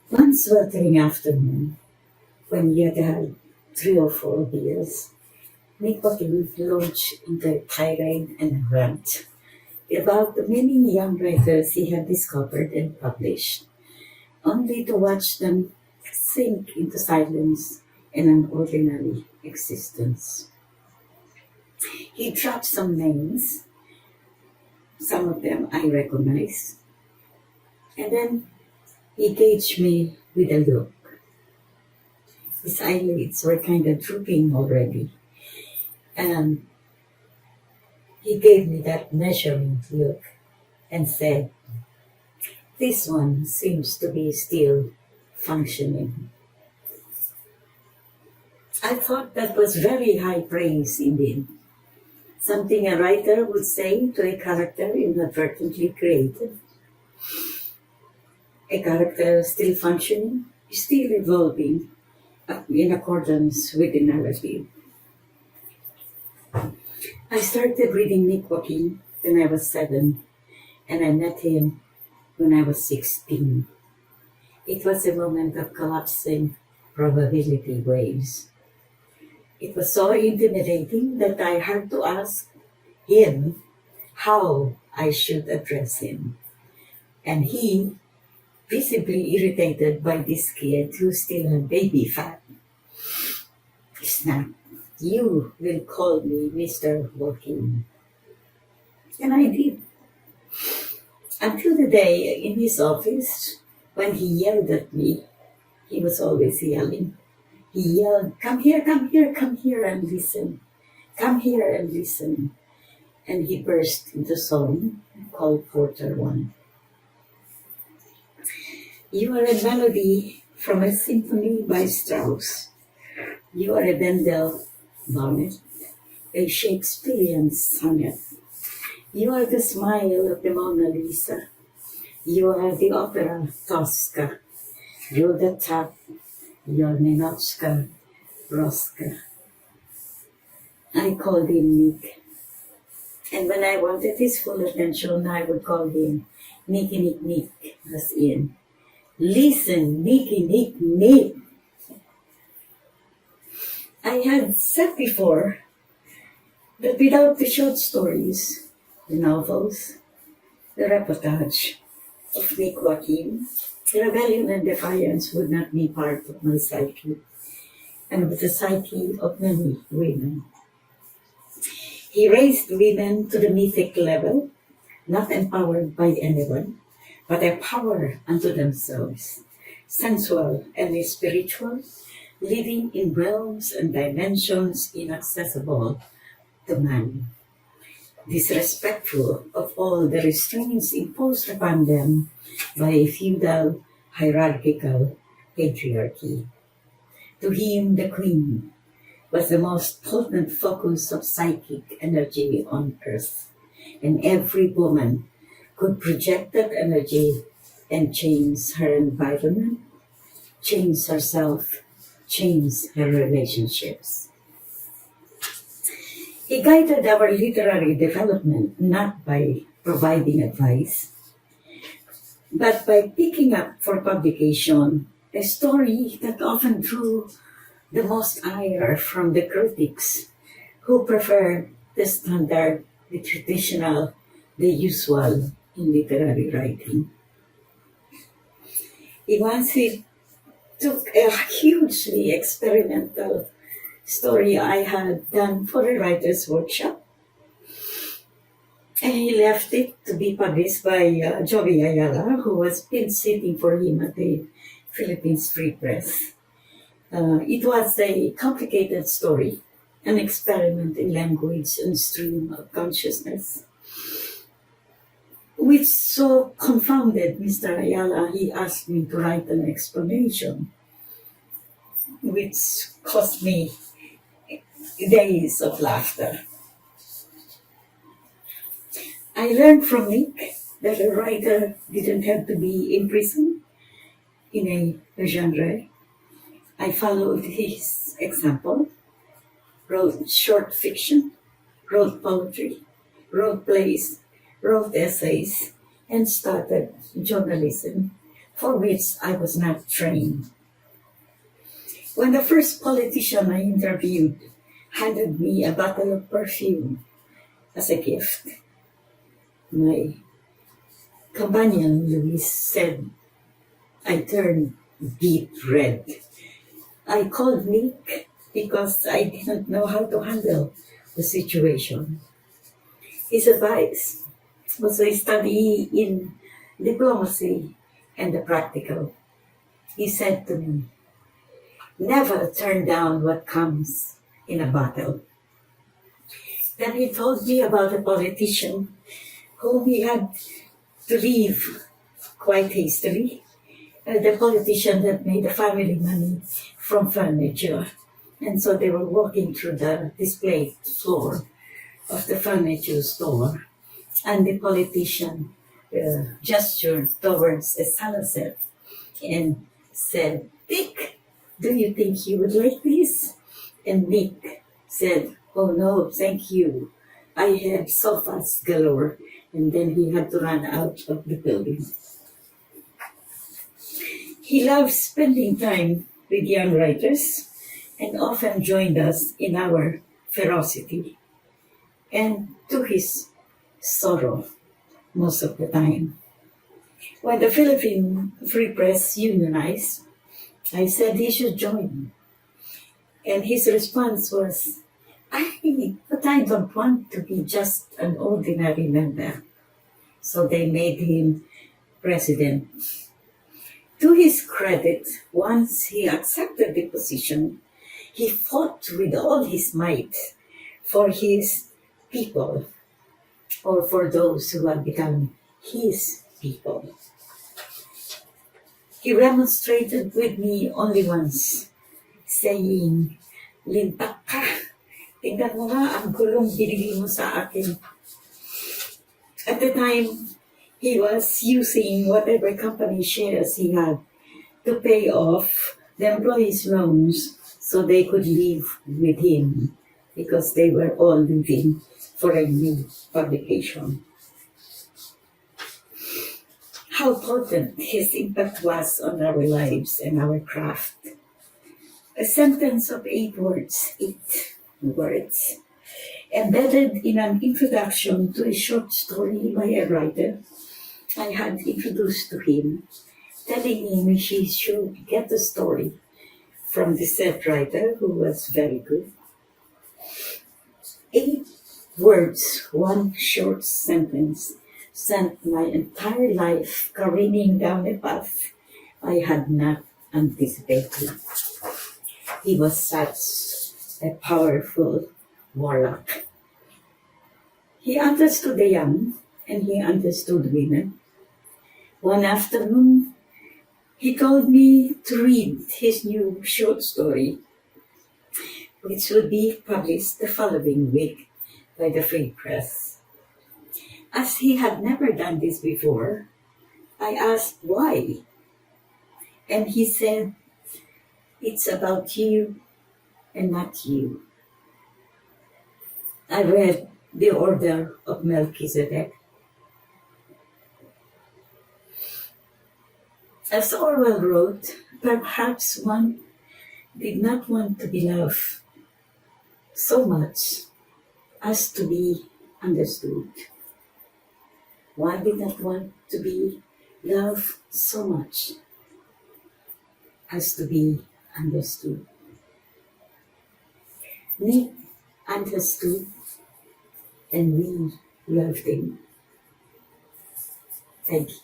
One sweltering afternoon, when he had had 3 or 4 beers, Nick Joaquin launched into a tirade and a rant about the many young writers he had discovered and published, only to watch them sink into silence and an ordinary existence. He dropped some names, some of them I recognize, and then he gauged me with a look. His eyelids were kind of drooping already, and he gave me that measuring look and said, "This one seems to be still functioning." I thought that was very high praise indeed. Something a writer would say to a character inadvertently created. A character still functioning, still evolving in accordance with the narrative. I started reading Nick Joaquin when I was 7, and I met him when I was 16. It was a moment of collapsing probability waves. It was so intimidating that I had to ask him how I should address him. And he, visibly irritated by this kid who still had baby fat, snapped, "You will call me Mr. Joaquin." And I did. Until the day in his office when he yelled at me. He was always yelling. He yelled, "Come here, come here, come here and listen. Come here and listen." And he burst into song called Porter One. You are a melody from a symphony by Strauss. You are a Bendel bonnet, a Shakespearean sonnet. You are the smile of the Mona Lisa. You are the opera Tosca. You're the top. You're Ninotchka Rosca. I called him Nick. And when I wanted his full attention, I would call him Nicky Nick Nick, as in, "Listen, Nicky Nick Nick." I had said before that without the short stories, the novels, the reportage of Nick Joaquin, rebellion and defiance would not be part of my psyche and of the psyche of many women. He raised women to the mythic level, not empowered by anyone, but a power unto themselves, sensual and spiritual, living in realms and dimensions inaccessible to man, disrespectful of all the restraints imposed upon them by a feudal hierarchical patriarchy. To him, the queen was the most potent focus of psychic energy on earth, and every woman could project that energy and change her environment, change herself, change her relationships. He guided our literary development not by providing advice, but by picking up for publication a story that often drew the most ire from the critics who prefer the standard, the traditional, the usual in literary writing. He took a hugely experimental story I had done for a writer's workshop, and he left it to be published by Jovi Ayala, who was been sitting for him at the Philippines Free Press. It was a complicated story, an experiment in language and stream of consciousness, which so confounded Mr. Ayala, he asked me to write an explanation, which cost me days of laughter. I learned from Nick that a writer didn't have to be in prison in a genre. I followed his example, wrote short fiction, wrote poetry, wrote plays, wrote essays, and started journalism for which I was not trained. When the first politician I interviewed handed me a bottle of perfume as a gift, my companion Luis said I turned deep red. I called Nick because I didn't know how to handle the situation. His advice was a study in diplomacy and the practical. He said to me, never turn down what comes in a bottle. Then he told me about a politician whom he had to leave quite hastily. The politician that made the family money from furniture. And so they were walking through the display floor of the furniture store. And the politician gestured towards a salad and said, Nick, do you think you would like this? And Nick said, oh no, thank you. I have sofas galore. And then he had to run out of the building. He loved spending time with young writers and often joined us in our ferocity and to his sorrow most of the time. When the Philippine Free Press unionized, I said he should join. And his response was, but I don't want to be just an ordinary member. So they made him president. To his credit, once he accepted the position, he fought with all his might for his people, or for those who have become his people. He remonstrated with me only once, saying, lintak ka, tingnan mo nga ang gulong binili mo sa akin. At the time, he was using whatever company shares he had to pay off the employees' loans so they could live with him because they were all living for a new publication. How potent his impact was on our lives and our craft. A sentence of 8 words, embedded in an introduction to a short story by a writer I had introduced to him, telling him he should get the story from the said writer, who was very good. 8 words, 1 short sentence, sent my entire life careening down a path I had not anticipated. He was such a powerful warlock. He understood the young and he understood women. One afternoon, he told me to read his new short story, which would be published the following week by the Free Press. As he had never done this before, I asked why. And he said, it's about you and not you. I read The Order of Melchizedek. As Orwell wrote, perhaps one did not want to be loved so much as to be understood. One did not want to be loved so much as to be understood. Nick understood and we loved him. Thank you.